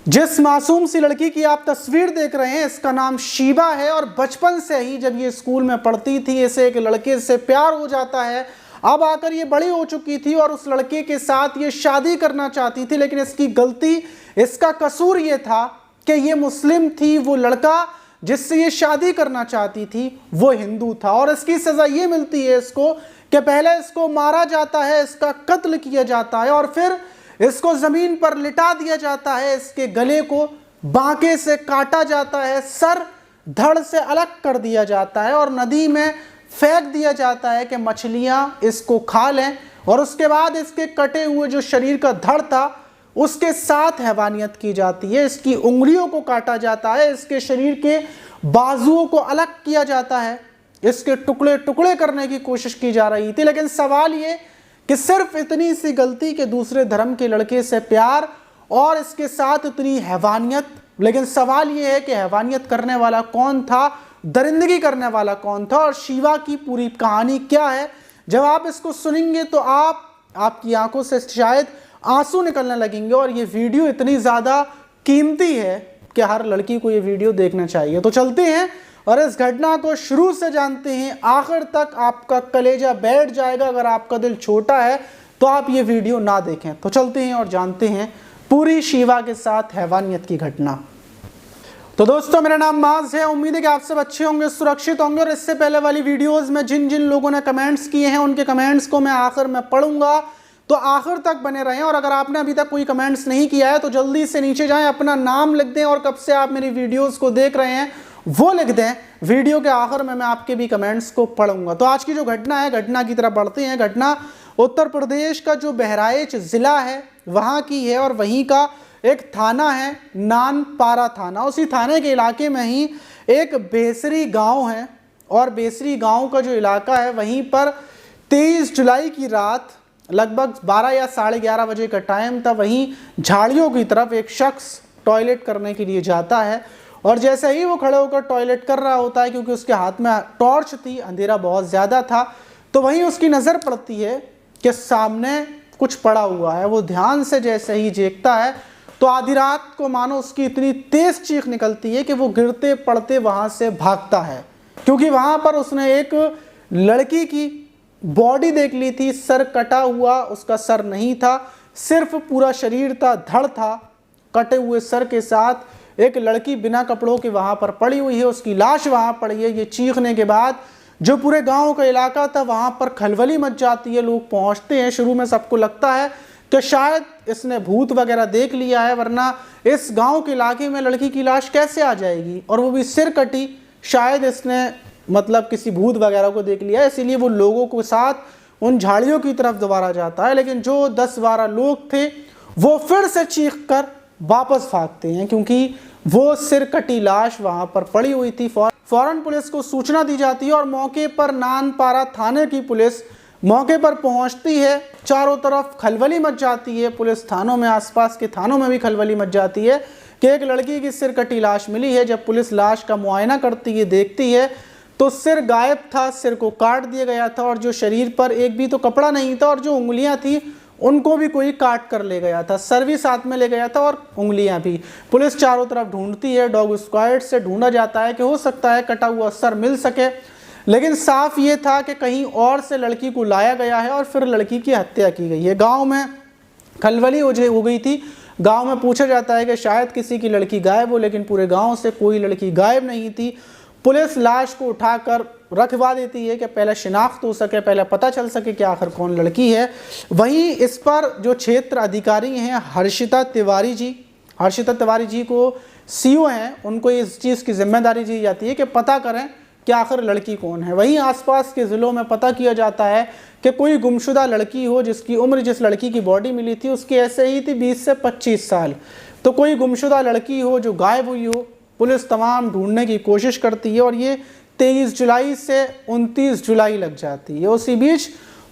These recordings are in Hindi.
जिस मासूम सी लड़की की आप तस्वीर देख रहे हैं इसका नाम शीबा है और बचपन से ही जब ये स्कूल में पढ़ती थी इसे एक लड़के से प्यार हो जाता है। अब आकर ये बड़ी हो चुकी थी और उस लड़के के साथ ये शादी करना चाहती थी, लेकिन इसकी गलती, इसका कसूर ये था कि ये मुस्लिम थी, वो लड़का जिससे ये शादी करना चाहती थी वो हिंदू था और इसकी सज़ा ये मिलती है इसको कि पहले इसको मारा जाता है, इसका कत्ल किया जाता है और फिर इसको ज़मीन पर लिटा दिया जाता है, इसके गले को बांके से काटा जाता है, सर धड़ से अलग कर दिया जाता है और नदी में फेंक दिया जाता है कि मछलियां इसको खा लें और उसके बाद इसके कटे हुए जो शरीर का धड़ था उसके साथ हैवानियत की जाती है। इसकी उंगलियों को काटा जाता है, इसके शरीर के बाजुओं को अलग किया जाता है, इसके टुकड़े टुकड़े करने की कोशिश की जा रही थी। लेकिन सवाल ये कि सिर्फ इतनी सी गलती के दूसरे धर्म के लड़के से प्यार और इसके साथ इतनी हैवानियत, लेकिन सवाल ये है कि हैवानियत करने वाला कौन था, दरिंदगी करने वाला कौन था और शीबा की पूरी कहानी क्या है। जब आप इसको सुनेंगे तो आपकी आंखों से शायद आंसू निकलने लगेंगे और ये वीडियो इतनी ज़्यादा कीमती है कि हर लड़की को ये वीडियो देखना चाहिए। तो चलते हैं और इस घटना को शुरू से जानते हैं, आखिर तक आपका कलेजा बैठ जाएगा। अगर आपका दिल छोटा है तो आप ये वीडियो ना देखें। तो चलते हैं और जानते हैं पूरी शीबा के साथ हैवानियत की घटना। तो दोस्तों, मेरा नाम माज है, उम्मीद है कि आप सब अच्छे होंगे, सुरक्षित होंगे। और इससे पहले वाली वीडियोस में जिन जिन लोगों ने कमेंट्स किए हैं उनके कमेंट्स को मैं आखिर में पढ़ूंगा, तो आखिर तक बने रहें। और अगर आपने अभी तक कोई कमेंट्स नहीं किया है तो जल्दी से नीचे जाएं, अपना नाम लिख दें और कब से आप मेरी वीडियोस को देख रहे हैं वो लिख दें। वीडियो के आखिर में मैं आपके भी कमेंट्स को पढ़ूंगा। तो आज की जो घटना है, घटना की तरफ बढ़ते हैं। घटना उत्तर प्रदेश का जो बहराइच ज़िला है वहाँ की है और वहीं का एक थाना है नानपारा थाना। उसी थाने के इलाके में ही एक बेसरी गांव है और बेसरी गांव का जो इलाका है वहीं पर 23 जुलाई की रात लगभग 12 या 11:30 बजे का टाइम था। वहीं झाड़ियों की तरफ एक शख्स टॉयलेट करने के लिए जाता है और जैसे ही वो खड़े होकर टॉयलेट कर रहा होता है, क्योंकि उसके हाथ में टॉर्च थी, अंधेरा बहुत ज़्यादा था, तो वहीं उसकी नज़र पड़ती है कि सामने कुछ पड़ा हुआ है। वो ध्यान से जैसे ही देखता है तो आधी रात को मानो उसकी इतनी तेज़ चीख निकलती है कि वो गिरते पड़ते वहाँ से भागता है, क्योंकि वहाँ पर उसने एक लड़की की बॉडी देख ली थी। सर कटा हुआ उसका सर नहीं था, सिर्फ पूरा शरीर था, धड़ था, कटे हुए सर के साथ एक लड़की बिना कपड़ों के वहाँ पर पड़ी हुई है, उसकी लाश वहाँ पड़ी है। ये चीखने के बाद जो पूरे गांव का इलाका था वहाँ पर खलबली मच जाती है, लोग पहुँचते हैं। शुरू में सबको लगता है कि शायद इसने भूत वगैरह देख लिया है, वरना इस गांव के इलाके में लड़की की लाश कैसे आ जाएगी, और वो भी सिर कटी। शायद इसने मतलब किसी भूत वगैरह को देख लिया है, इसीलिए वो लोगों के साथ उन झाड़ियों की तरफ दोबारा जाता है। लेकिन जो 10-12 लोग थे वो फिर से चीख कर वापस भागते हैं, क्योंकि वो सिर कटी लाश वहाँ पर पड़ी हुई थी। फौरन पुलिस को सूचना दी जाती है और मौके पर नानपारा थाने की पुलिस मौके पर पहुंचती है। चारों तरफ खलबली मच जाती है, पुलिस थानों में, आसपास के थानों में भी खलबली मच जाती है कि एक लड़की की सिर कटी लाश मिली है। जब पुलिस लाश का मुआयना करती है, देखती है तो सिर गायब था, सिर को काट दिया गया था और जो शरीर पर एक भी तो कपड़ा नहीं था और जो उंगलियां थी उनको भी कोई काट कर ले गया था, सर भी साथ में ले गया था और उंगलियां भी। पुलिस चारों तरफ ढूंढती है, डॉग स्क्वाड से ढूंढा जाता है कि हो सकता है कटा हुआ सर मिल सके, लेकिन साफ ये था कि कहीं और से लड़की को लाया गया है और फिर लड़की की हत्या की गई है। गांव में खलबली हो गई थी। गांव में पूछा जाता है कि शायद किसी की लड़की गायब हो, लेकिन पूरे गांव से कोई लड़की गायब नहीं थी। पुलिस लाश को उठाकर रखवा देती है कि पहले शिनाख्त हो सके, पहले पता चल सके कि आखिर कौन लड़की है। वहीं इस पर जो क्षेत्र अधिकारी हैं हर्षिता तिवारी जी को सीओ हैं, उनको इस चीज़ की जिम्मेदारी दी जाती है कि पता करें कि आखिर लड़की कौन है। वहीं आसपास के ज़िलों में पता किया जाता है कि कोई गुमशुदा लड़की हो जिसकी उम्र, जिस लड़की की बॉडी मिली थी उसकी ऐसे ही थी 20 से 25 साल, तो कोई गुमशुदा लड़की हो जो गायब हुई हो। पुलिस तमाम ढूंढने की कोशिश करती है और ये 23 जुलाई से 29 जुलाई लग जाती है। उसी बीच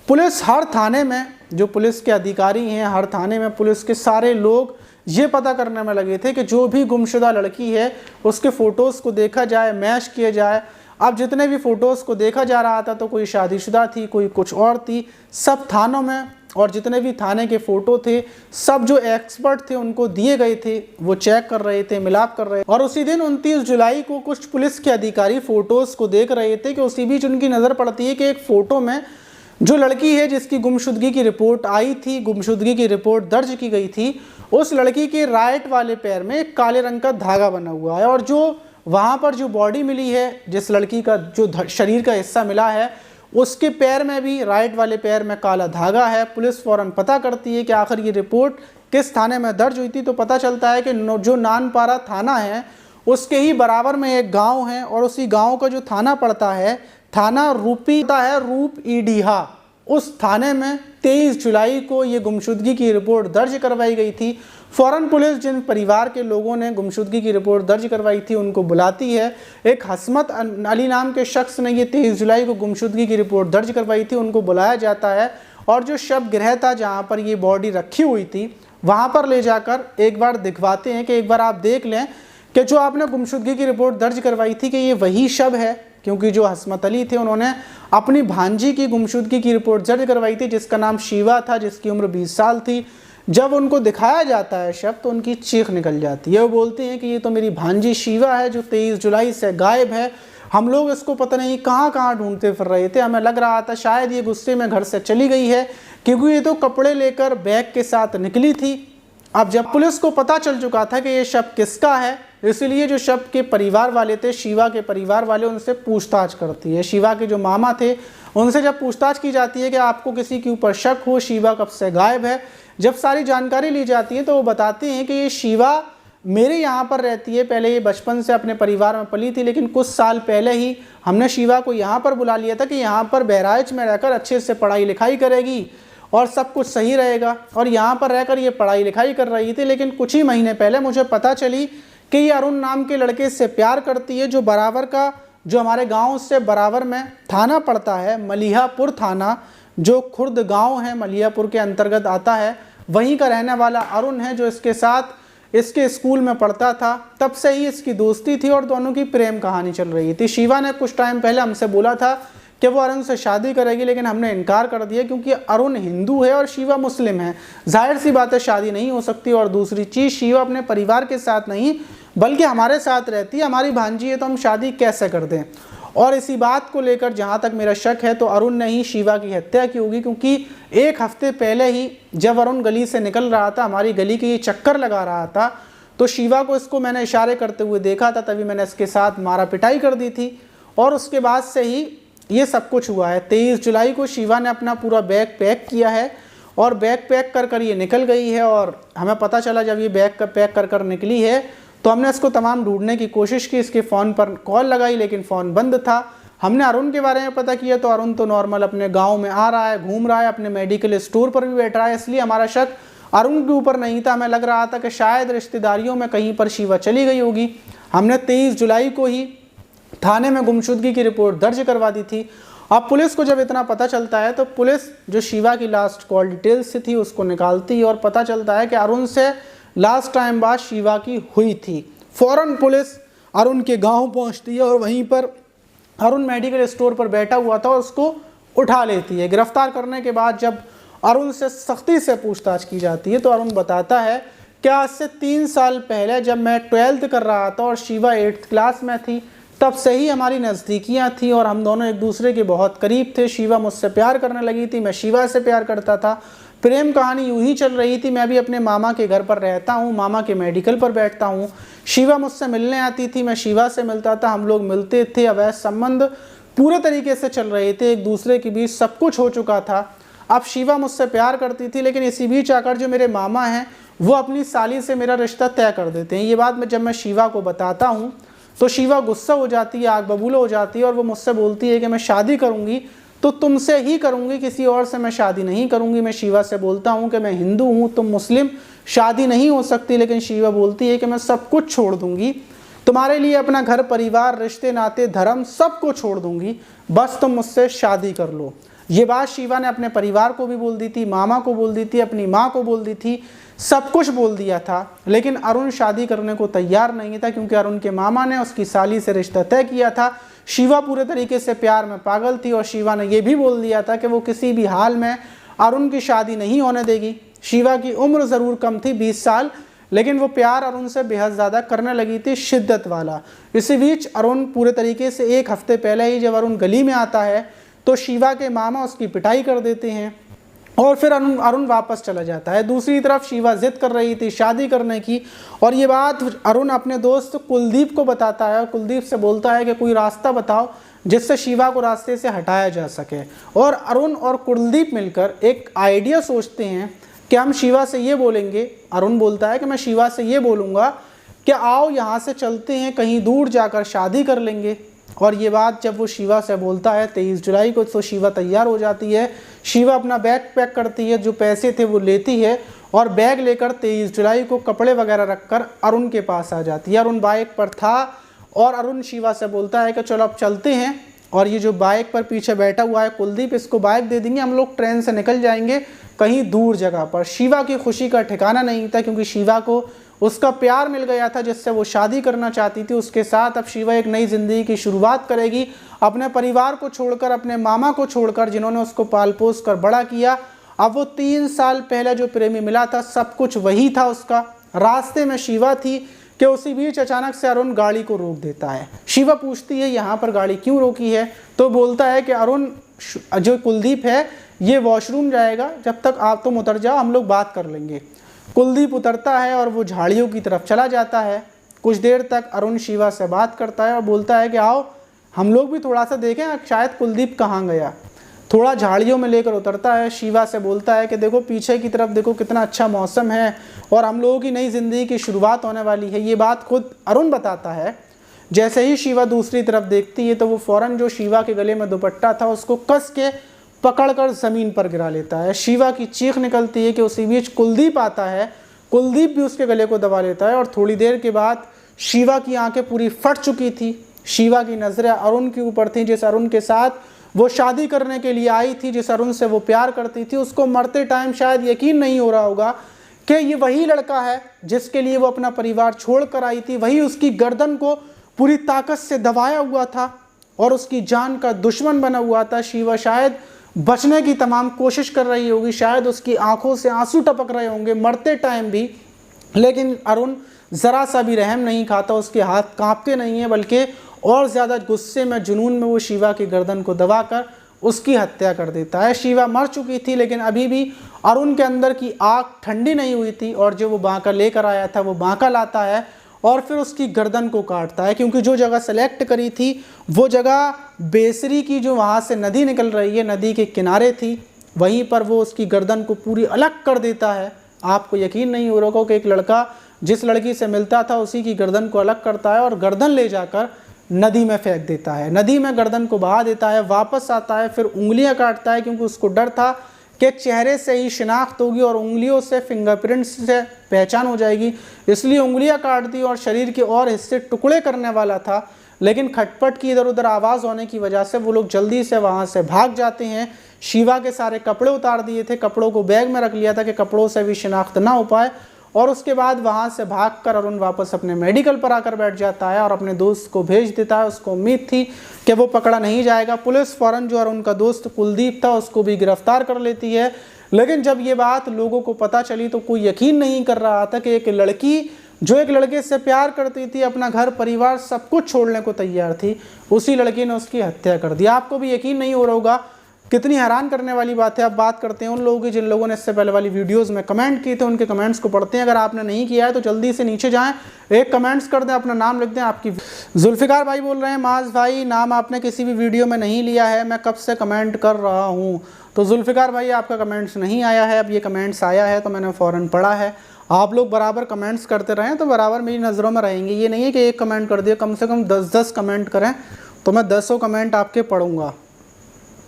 पुलिस हर थाने में, जो पुलिस के अधिकारी हैं, हर थाने में पुलिस के सारे लोग ये पता करने में लगे थे कि जो भी गुमशुदा लड़की है उसके फ़ोटोज़ को देखा जाए, मैच किया जाए। अब जितने भी फ़ोटोज़ को देखा जा रहा था तो कोई शादीशुदा थी, कोई कुछ और थी। सब थानों में और जितने भी थाने के फ़ोटो थे सब जो एक्सपर्ट थे उनको दिए गए थे, वो चेक कर रहे थे, मिलाप कर रहे थे। और उसी दिन 29 जुलाई को कुछ पुलिस के अधिकारी फ़ोटोज़ को देख रहे थे कि उसी बीच उनकी नज़र पड़ती है कि एक फ़ोटो में जो लड़की है जिसकी गुमशुदगी की रिपोर्ट आई थी, गुमशुदगी की रिपोर्ट दर्ज की गई थी, उस लड़की के राइट वाले पैर में एक काले रंग का धागा बना हुआ है। और जो वहाँ पर जो बॉडी मिली है, जिस लड़की का जो शरीर का हिस्सा मिला है, उसके पैर में भी, राइट वाले पैर में काला धागा है। पुलिस फ़ौरन पता करती है कि आखिर ये रिपोर्ट किस थाने में दर्ज हुई थी, तो पता चलता है कि जो नानपारा थाना है उसके ही बराबर में एक गांव है और उसी गांव का जो थाना पड़ता है, थाना रूप ईडीहा, उस थाने में 23 जुलाई को ये गुमशुदगी की रिपोर्ट दर्ज करवाई गई थी। फ़ौरन पुलिस जिन परिवार के लोगों ने गुमशुदगी की रिपोर्ट दर्ज करवाई थी उनको बुलाती है। एक हसमत अली नाम के शख्स ने ये 23 जुलाई को गुमशुदगी की रिपोर्ट दर्ज करवाई थी, उनको बुलाया जाता है और जो शव गृह था जहाँ पर ये बॉडी रखी हुई थी वहाँ पर ले जाकर एक बार दिखवाते हैं कि एक बार आप देख लें कि जो आपने गुमशुदगी की रिपोर्ट दर्ज करवाई थी कि ये वही शव है। क्योंकि जो हसमत अली थे उन्होंने अपनी भांजी की गुमशुदगी की रिपोर्ट दर्ज करवाई थी जिसका नाम शीवा था, जिसकी उम्र 20 साल थी। जब उनको दिखाया जाता है शव तो उनकी चीख निकल जाती है। वो बोलती हैं कि ये तो मेरी भांजी शीवा है जो 23 जुलाई से गायब है। हम लोग इसको पता नहीं कहाँ कहाँ ढूंढते फिर रहे थे, हमें लग रहा था शायद ये गुस्से में घर से चली गई है, क्योंकि ये तो कपड़े लेकर बैग के साथ निकली थी। अब जब पुलिस को पता चल चुका था कि ये शव किसका है, इसलिए जो शव के परिवार वाले थे, शीवा के परिवार वाले, उनसे पूछताछ करती है। शीवा के जो मामा थे उनसे जब पूछताछ की जाती है कि आपको किसी के ऊपर शक हो, शीवा कब से गायब है, जब सारी जानकारी ली जाती है तो वो बताते हैं कि ये शीवा मेरे यहाँ पर रहती है। पहले ये बचपन से अपने परिवार में पली थी, लेकिन कुछ साल पहले ही हमने शीवा को यहाँ पर बुला लिया था कि यहाँ पर बहराइच में रहकर अच्छे से पढ़ाई लिखाई करेगी और सब कुछ सही रहेगा। और यहाँ पर रहकर ये पढ़ाई लिखाई कर रही थी, लेकिन कुछ ही महीने पहले मुझे पता चली कि ये अरुण नाम के लड़के से प्यार करती है, जो बराबर का, जो हमारे गांव से बराबर में थाना पड़ता है, मलिहापुर थाना, जो खुर्द गांव है, मलिहापुर के अंतर्गत आता है। वहीं का रहने वाला अरुण है, जो इसके साथ इसके स्कूल में पढ़ता था। तब से ही इसकी दोस्ती थी और दोनों की प्रेम कहानी चल रही थी। शीवा ने कुछ टाइम पहले हमसे बोला था कि वो अरुण से शादी करेगी, लेकिन हमने इनकार कर दिया क्योंकि अरुण हिंदू है और शीवा मुस्लिम है। जाहिर सी बात है शादी नहीं हो सकती। और दूसरी चीज़, शीवा अपने परिवार के साथ नहीं बल्कि हमारे साथ रहती है, हमारी भांजी है, तो हम शादी कैसे कर दें। और इसी बात को लेकर जहाँ तक मेरा शक है तो अरुण ने ही शीवा की हत्या की होगी, क्योंकि एक हफ्ते पहले ही जब अरुण गली से निकल रहा था, हमारी गली के ये चक्कर लगा रहा था, तो शीवा को इसको मैंने इशारे करते हुए देखा था, तभी मैंने इसके साथ मारा पिटाई कर दी थी। और उसके बाद से ही ये सब कुछ हुआ है। 23 जुलाई को शीवा ने अपना पूरा बैग पैक किया है और बैग पैक कर कर ये निकल गई है। और हमें पता चला जब ये बैग पैक कर कर निकली है तो हमने इसको तमाम ढूंढने की कोशिश की, इसके फ़ोन पर कॉल लगाई लेकिन फ़ोन बंद था। हमने अरुण के बारे में पता किया तो अरुण तो नॉर्मल अपने गांव में आ रहा है, घूम रहा है, अपने मेडिकल स्टोर पर भी बैठ रहा है, इसलिए हमारा शक अरुण के ऊपर नहीं था। हमें लग रहा था कि शायद रिश्तेदारियों में कहीं पर शीवा चली गई होगी। हमने 23 जुलाई को ही थाने में गुमशुदगी की रिपोर्ट दर्ज करवा दी थी। अब पुलिस को जब इतना पता चलता है तो पुलिस जो शीवा की लास्ट कॉल डिटेल्स थी उसको निकालती है और पता चलता है कि अरुण से लास्ट टाइम बात शीवा की हुई थी। फ़ौरन पुलिस अरुण के गांव पहुंचती है और वहीं पर अरुण मेडिकल स्टोर पर बैठा हुआ था, उसको उठा लेती है। गिरफ्तार करने के बाद जब अरुण से सख्ती से पूछताछ की जाती है तो अरुण बताता है कि आज से 3 साल पहले जब मैं 12th कर रहा था और शीवा 8th क्लास में थी, तब से ही हमारी नज़दीकियाँ थी और हम दोनों एक दूसरे के बहुत करीब थे। शीवा मुझसे प्यार करने लगी थी, मैं शीवा से प्यार करता था। प्रेम कहानी यूं ही चल रही थी। मैं भी अपने मामा के घर पर रहता हूँ, मामा के मेडिकल पर बैठता हूँ। शीवा मुझसे मिलने आती थी, मैं शीवा से मिलता था, हम लोग मिलते थे। अवैध संबंध पूरे तरीके से चल रहे थे, एक दूसरे के बीच सब कुछ हो चुका था। अब शीवा मुझसे प्यार करती थी, लेकिन इसी बीच आकर जो मेरे मामा हैं वो अपनी साली से मेरा रिश्ता तय कर देते हैं। ये बात जब मैं शीवा को बताता हूँ तो शीवा गुस्सा हो जाती है, आग बबूला हो जाती है और वो मुझसे बोलती है कि मैं शादी करूँगी तो तुमसे ही करूँगी, किसी और से मैं शादी नहीं करूँगी। मैं शीवा से बोलता हूँ कि मैं हिंदू हूँ, तुम मुस्लिम, शादी नहीं हो सकती। लेकिन शीवा बोलती है कि मैं सब कुछ छोड़ दूँगी, तुम्हारे लिए अपना घर परिवार, रिश्ते नाते, धर्म सब को छोड़ दूँगी, बस तुम मुझसे शादी कर लो। ये बात शीवा ने अपने परिवार को भी बोल दी थी, मामा को बोल दी थी, अपनी माँ को बोल दी थी, सब कुछ बोल दिया था। लेकिन अरुण शादी करने को तैयार नहीं था, क्योंकि अरुण के मामा ने उसकी साली से रिश्ता तय किया था। शीवा पूरे तरीके से प्यार में पागल थी और शीवा ने यह भी बोल दिया था कि वो किसी भी हाल में अरुण की शादी नहीं होने देगी। शिवा की उम्र ज़रूर कम थी, 20 साल, लेकिन वो प्यार अरुण से बेहद ज़्यादा करने लगी थी, शिद्दत वाला। इसी बीच अरुण पूरे तरीके से 1 हफ्ते पहले ही जब अरुण गली में आता है तो शिवा के मामा उसकी पिटाई कर देते हैं और फिर अरुण वापस चला जाता है। दूसरी तरफ शिवा जिद कर रही थी शादी करने की, और ये बात अरुण अपने दोस्त कुलदीप को बताता है और कुलदीप से बोलता है कि कोई रास्ता बताओ जिससे शिवा को रास्ते से हटाया जा सके। और अरुण और कुलदीप मिलकर एक आइडिया सोचते हैं कि हम शिवा से ये बोलेंगे, अरुण बोलता है कि मैं शिवा से ये बोलूँगा कि आओ यहाँ से चलते हैं, कहीं दूर जाकर शादी कर लेंगे। और ये बात जब वो शिवा से बोलता है 23 जुलाई को, तो शिवा तैयार हो जाती है। शिवा अपना बैग पैक करती है, जो पैसे थे वो लेती है और बैग लेकर 23 जुलाई को कपड़े वगैरह रखकर अरुण के पास आ जाती है। अरुण बाइक पर था और अरुण शिवा से बोलता है कि चलो अब चलते हैं, और ये जो बाइक पर पीछे बैठा हुआ है कुलदीप, इसको बाइक दे देंगे, हम लोग ट्रेन से निकल जाएंगे कहीं दूर जगह पर। शिवा की खुशी का ठिकाना नहीं था, क्योंकि शिवा को उसका प्यार मिल गया था जिससे वो शादी करना चाहती थी। उसके साथ अब शिवा एक नई ज़िंदगी की शुरुआत करेगी, अपने परिवार को छोड़कर, अपने मामा को छोड़कर, जिन्होंने उसको पाल पोस कर बड़ा किया। अब वो 3 साल पहले जो प्रेमी मिला था, सब कुछ वही था उसका। रास्ते में शिवा थी कि उसी बीच अचानक से अरुण गाड़ी को रोक देता है। शिवा पूछती है यहाँ पर गाड़ी क्यों रोकी है, तो बोलता है कि अरुण, जो कुलदीप है ये वॉशरूम जाएगा, जब तक आप तुम उतर जाओ हम लोग बात कर लेंगे। कुलदीप उतरता है और वो झाड़ियों की तरफ चला जाता है। कुछ देर तक अरुण शिवा से बात करता है और बोलता है कि आओ हम लोग भी थोड़ा सा देखें शायद कुलदीप कहाँ गया। थोड़ा झाड़ियों में लेकर उतरता है, शिवा से बोलता है कि देखो पीछे की तरफ देखो कितना अच्छा मौसम है और हम लोगों की नई ज़िंदगी की शुरुआत होने वाली है। ये बात खुद अरुण बताता है। जैसे ही शिवा दूसरी तरफ देखती है तो वो फ़ौरन जो शिवा के गले में दुपट्टा था उसको कस के पकड़कर ज़मीन पर गिरा लेता है। शिवा की चीख निकलती है कि उसी बीच कुलदीप आता है। कुलदीप भी उसके गले को दबा लेता है और थोड़ी देर के बाद शिवा की आंखें पूरी फट चुकी थी। शिवा की नज़रें अरुण के ऊपर थीं, जिस अरुण के साथ वो शादी करने के लिए आई थी, जिस अरुण से वो प्यार करती थी। उसको मरते टाइम शायद यकीन नहीं हो रहा होगा कि ये वही लड़का है जिसके लिए वो अपना परिवार छोड़ कर आई थी, वही उसकी गर्दन को पूरी ताकत से दबाया हुआ था और उसकी जान का दुश्मन बना हुआ था। शिवा शायद बचने की तमाम कोशिश कर रही होगी, शायद उसकी आंखों से आंसू टपक रहे होंगे मरते टाइम भी, लेकिन अरुण ज़रा सा भी रहम नहीं खाता। उसके हाथ कांपते नहीं हैं, बल्कि और ज़्यादा गुस्से में, जुनून में वो शिवा की गर्दन को दबाकर उसकी हत्या कर देता है। शिवा मर चुकी थी, लेकिन अभी भी अरुण के अंदर की आग ठंडी नहीं हुई थी और जो वो बांका लेकर आया था वो बांका लाता है और फिर उसकी गर्दन को काटता है, क्योंकि जो जगह सेलेक्ट करी थी वो जगह बेसरी की जो वहाँ से नदी निकल रही है, नदी के किनारे थी, वहीं पर वो उसकी गर्दन को पूरी अलग कर देता है। आपको यकीन नहीं हो रहा कि एक लड़का जिस लड़की से मिलता था उसी की गर्दन को अलग करता है और गर्दन ले जाकर नदी में फेंक देता है। नदी में गर्दन को बहा देता है, वापस आता है, फिर उंगलियां काटता है, क्योंकि उसको डर था कि चेहरे से ही शिनाख्त होगी और उंगलियों से, फिंगरप्रिंट्स से पहचान हो जाएगी, इसलिए उंगलियां काट दी और शरीर के और हिस्से टुकड़े करने वाला था। लेकिन खटपट की इधर उधर आवाज़ होने की वजह से वो लोग जल्दी से वहाँ से भाग जाते हैं। शिवा के सारे कपड़े उतार दिए थे, कपड़ों को बैग में रख लिया था कि कपड़ों से भी शिनाख्त ना हो पाए, और उसके बाद वहाँ से भागकर अरुण वापस अपने मेडिकल पर आकर बैठ जाता है और अपने दोस्त को भेज देता है। उसको उम्मीद थी कि वो पकड़ा नहीं जाएगा। पुलिस फ़ौरन जो अरुण का दोस्त कुलदीप था उसको भी गिरफ्तार कर लेती है। लेकिन जब ये बात लोगों को पता चली तो कोई यकीन नहीं कर रहा था कि एक लड़की जो एक लड़के से प्यार करती थी, अपना घर परिवार सब कुछ छोड़ने को तैयार थी, उसी लड़की ने उसकी हत्या कर दी। आपको भी यकीन नहीं हो रहा होगा। कितनी हैरान करने वाली बात है। अब बात करते हैं उन लोगों की जिन लोगों ने इससे पहले वाली वीडियोस में कमेंट किए थे, उनके कमेंट्स को पढ़ते हैं। अगर आपने नहीं किया है तो जल्दी से नीचे जाएं, एक कमेंट्स कर दें, अपना नाम लिख दें। आपकी जुल्फ़िकार भाई बोल रहे हैं, माज भाई नाम आपने किसी भी वीडियो में नहीं लिया है, मैं कब से कमेंट कर रहा हूँ। तो जुल्फ़िकार भाई आपका कमेंट्स नहीं आया है, अब ये कमेंट्स आया है तो मैंने फ़ौरन पढ़ा है। आप लोग बराबर कमेंट्स करते रहें तो बराबर मेरी नज़रों में रहेंगे। ये नहीं है कि एक कमेंट कर दिया, कम से कम 10-10 कमेंट करें तो मैं 10 कमेंट आपके पढ़ूँगा।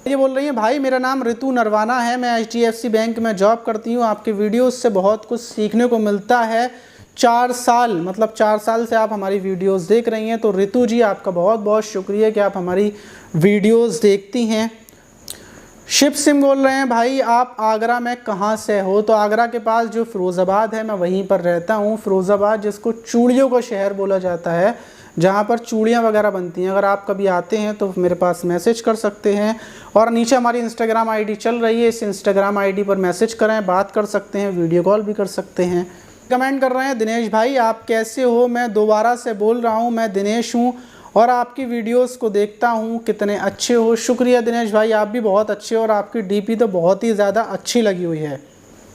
ये बोल रही है, भाई मेरा नाम ऋतु नरवाना है, मैं HDFC बैंक में जॉब करती हूँ, आपके वीडियोस से बहुत कुछ सीखने को मिलता है। 4 साल मतलब 4 साल से आप हमारी वीडियोस देख रही हैं। तो ऋतु जी आपका बहुत बहुत शुक्रिया कि आप हमारी वीडियोस देखती हैं। शिव सिंह बोल रहे हैं भाई आप आगरा में कहाँ से हो? तो आगरा के पास जो फ़िरोज़ाबाद है मैं वहीं पर रहता हूँ। फ़िरोज़ाबाद जिसको चूड़ियों का शहर बोला जाता है, जहाँ पर चूड़ियाँ वगैरह बनती हैं। अगर आप कभी आते हैं तो मेरे पास मैसेज कर सकते हैं और नीचे हमारी इंस्टाग्राम आईडी चल रही है, इस इंस्टाग्राम आईडी पर मैसेज करें, बात कर सकते हैं, वीडियो कॉल भी कर सकते हैं। कमेंट कर रहे हैं दिनेश भाई आप कैसे हो? मैं दोबारा से बोल रहा हूँ, मैं दिनेश हूँ और आपकी वीडियोस को देखता हूँ, कितने अच्छे हो। शुक्रिया दिनेश भाई, आप भी बहुत अच्छे हो और आपकी डीपी तो बहुत ही ज़्यादा अच्छी लगी हुई है।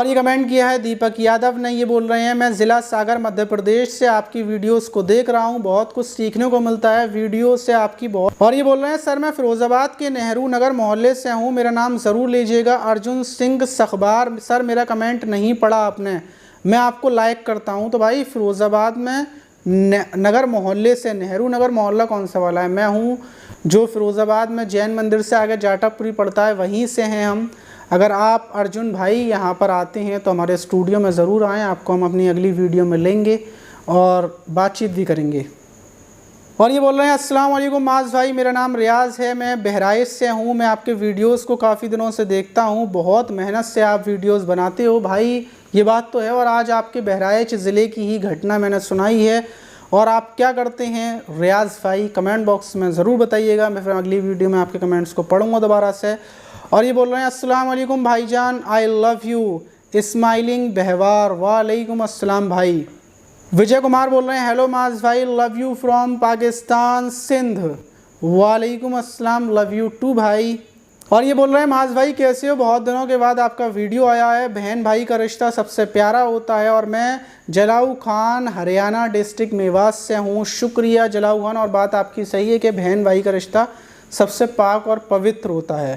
और ये कमेंट किया है दीपक यादव ने, ये बोल रहे हैं मैं ज़िला सागर मध्य प्रदेश से आपकी वीडियोस को देख रहा हूँ, बहुत कुछ सीखने को मिलता है वीडियो से आपकी बहुत। और ये बोल रहे हैं सर मैं फ़िरोज़ाबाद के नेहरू नगर मोहल्ले से हूँ, मेरा नाम ज़रूर लीजिएगा। अर्जुन सिंह सखबार, सर मेरा कमेंट नहीं पढ़ा आपने, मैं आपको लाइक करता हूँ। तो भाई फ़िरोज़ाबाद में नगर मोहल्ले से, नेहरू नगर मोहल्ला कौन सा वाला है? मैं हूँ जो फ़िरोज़ाबाद में जैन मंदिर से आगे जाटापुरी पड़ता है, वहीं से हैं हम। अगर आप अर्जुन भाई यहाँ पर आते हैं तो हमारे स्टूडियो में ज़रूर आएँ, आपको हम अपनी अगली वीडियो में लेंगे और बातचीत भी करेंगे। और ये बोल रहे हैं अस्सलाम वालेकुम माज भाई, मेरा नाम रियाज़ है, मैं बहराइच से हूँ, मैं आपके वीडियोस को काफ़ी दिनों से देखता हूँ, बहुत मेहनत से आप वीडियोस बनाते हो भाई, ये बात तो है। और आज आपके बहराइच ज़िले की ही घटना मैंने सुनाई है। और आप क्या करते हैं रियाज़ भाई, कमेंट बॉक्स में ज़रूर बताइएगा, मैं फिर अगली वीडियो में आपके कमेंट्स को पढ़ूँगा दोबारा से। और ये बोल रहे हैं अस्सलाम वालेकुम भाईजान, आई लव यू स्माइलिंग बहवार। वालेकुम अस्सलाम भाई। विजय कुमार बोल रहे हैं हेलो माज भाई, love you from Pakistan Sindh. वालेकुम अस्सलाम, लव यू टू भाई। और ये बोल रहे हैं माज भाई कैसे हो, बहुत दिनों के बाद आपका वीडियो आया है, बहन भाई का रिश्ता सबसे प्यारा होता है और मैं जलाऊ खान हरियाणा डिस्ट्रिक्ट मेवात से हूँ। शुक्रिया जलाऊ खान, और बात आपकी सही है कि बहन भाई का रिश्ता सबसे पाक और पवित्र होता है।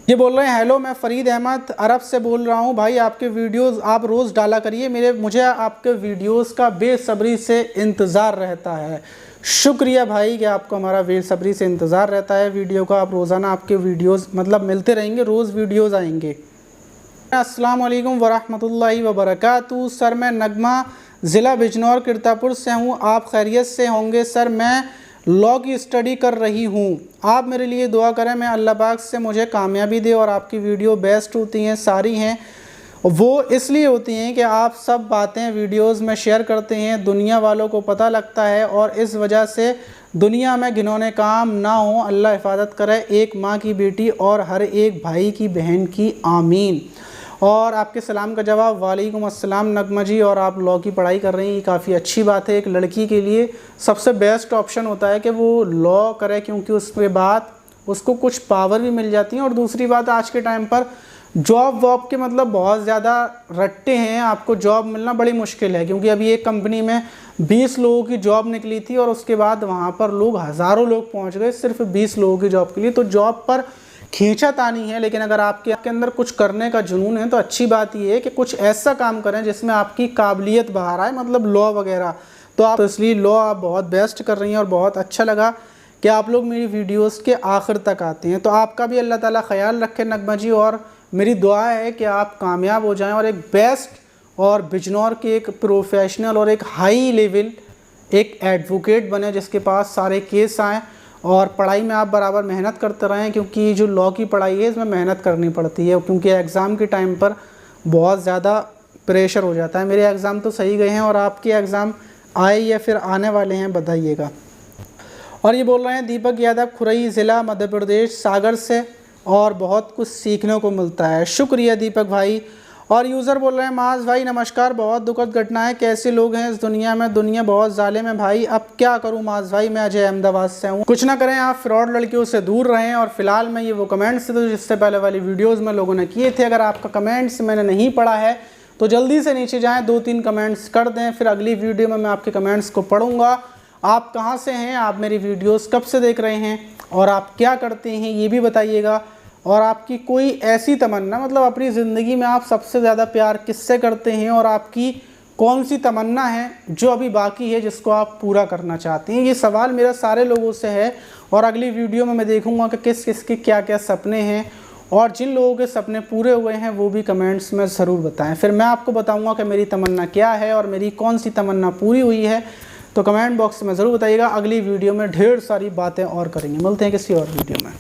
ये बोल रहे हैं हेलो मैं फ़रीद अहमद अरब से बोल रहा हूँ भाई, आपके वीडियोस आप रोज़ डाला करिए, मुझे आपके वीडियोस का बेसब्री से इंतज़ार रहता है। शुक्रिया भाई कि आपको हमारा बेसब्री से इंतज़ार रहता है वीडियो का, आप रोज़ाना आपके वीडियोस मतलब मिलते रहेंगे, रोज़ वीडियोस आएंगे। अस्सलाम वालेकुम वरहमतुल्लाहि वबरकातुहू। सर मैं नगमा ज़िला बिजनौर किरतापुर से हूँ, आप खैरियत से होंगे? सर मैं लॉ की स्टडी कर रही हूँ, आप मेरे लिए दुआ करें, मैं अल्लाह पाक से मुझे कामयाबी दे। और आपकी वीडियो बेस्ट होती हैं, सारी हैं, वो इसलिए होती हैं कि आप सब बातें वीडियोस में शेयर करते हैं, दुनिया वालों को पता लगता है और इस वजह से दुनिया में घिनौने काम ना हो, अल्लाह हिफाजत करे एक माँ की बेटी और हर एक भाई की बहन की, आमीन। और आपके सलाम का जवाब वालेकुम अस्सलाम नगमा जी। और आप लॉ की पढ़ाई कर रही हैं, ये काफ़ी अच्छी बात है। एक लड़की के लिए सबसे बेस्ट ऑप्शन होता है कि वो लॉ करे, क्योंकि उसके बाद उसको कुछ पावर भी मिल जाती है। और दूसरी बात आज के टाइम पर जॉब वॉब के मतलब बहुत ज़्यादा रट्टे हैं, आपको जॉब मिलना बड़ी मुश्किल है। क्योंकि अभी एक कंपनी में 20 लोगों की जॉब निकली थी और उसके बाद वहाँ पर लोग हज़ारों लोग पहुँच गए सिर्फ 20 लोगों की जॉब के लिए। तो जॉब पर खींचातानी है, लेकिन अगर आपके अंदर कुछ करने का जुनून है तो अच्छी बात यह है कि कुछ ऐसा काम करें जिसमें आपकी काबिलियत बाहर आए, मतलब लॉ वगैरह। तो आप इसलिए लॉ आप बहुत बेस्ट कर रही हैं और बहुत अच्छा लगा कि आप लोग मेरी वीडियोस के आखिर तक आते हैं। तो आपका भी अल्लाह ताला ख्याल रखे नगमा जी, और मेरी दुआ है कि आप कामयाब हो जाएं और एक बेस्ट और बिजनौर के एक प्रोफेशनल और एक हाई लेवल एक एडवोकेट बने जिसके पास सारे केस आएँ। और पढ़ाई में आप बराबर मेहनत करते रहें, क्योंकि जो लॉ की पढ़ाई है इसमें मेहनत करनी पड़ती है, क्योंकि एग्ज़ाम के टाइम पर बहुत ज़्यादा प्रेशर हो जाता है। मेरे एग्ज़ाम तो सही गए हैं और आपके एग्ज़ाम आए या फिर आने वाले हैं, बताइएगा। और ये बोल रहे हैं दीपक यादव खुरई ज़िला मध्य प्रदेश सागर से, और बहुत कुछ सीखने को मिलता है। शुक्रिया दीपक भाई। और यूज़र बोल रहे हैं माज भाई नमस्कार, बहुत दुखद घटना है, कैसे लोग हैं इस दुनिया में, दुनिया बहुत जालिम है भाई, अब क्या करूं माज भाई, मैं अजय अहमदाबाद से हूं। कुछ ना करें, आप फ्रॉड लड़कियों से दूर रहें। और फिलहाल मैं ये वो कमेंट्स थे जिससे पहले वाली वीडियोज़ में लोगों ने किए थे, अगर आपका कमेंट्स मैंने नहीं पढ़ा है तो जल्दी से नीचे जाएँ, 2-3 कमेंट्स कर दें, फिर अगली वीडियो में मैं आपके कमेंट्स को पढ़ूँगा। आप कहाँ से हैं, आप मेरी वीडियोज़ कब से देख रहे हैं और आप क्या करते हैं ये भी बताइएगा। और आपकी कोई ऐसी तमन्ना, मतलब अपनी ज़िंदगी में आप सबसे ज़्यादा प्यार किससे करते हैं और आपकी कौन सी तमन्ना है जो अभी बाकी है जिसको आप पूरा करना चाहते हैं। ये सवाल मेरा सारे लोगों से है और अगली वीडियो में मैं देखूंगा कि किस किस के क्या क्या सपने हैं, और जिन लोगों के सपने पूरे हुए हैं वो भी कमेंट्स में ज़रूर बताएं। फिर मैं आपको बताऊँगा कि मेरी तमन्ना क्या है और मेरी कौन सी तमन्ना पूरी हुई है। तो कमेंट बॉक्स में ज़रूर बताइएगा। अगली वीडियो में ढेर सारी बातें और करेंगे। मिलते हैं किसी और वीडियो में।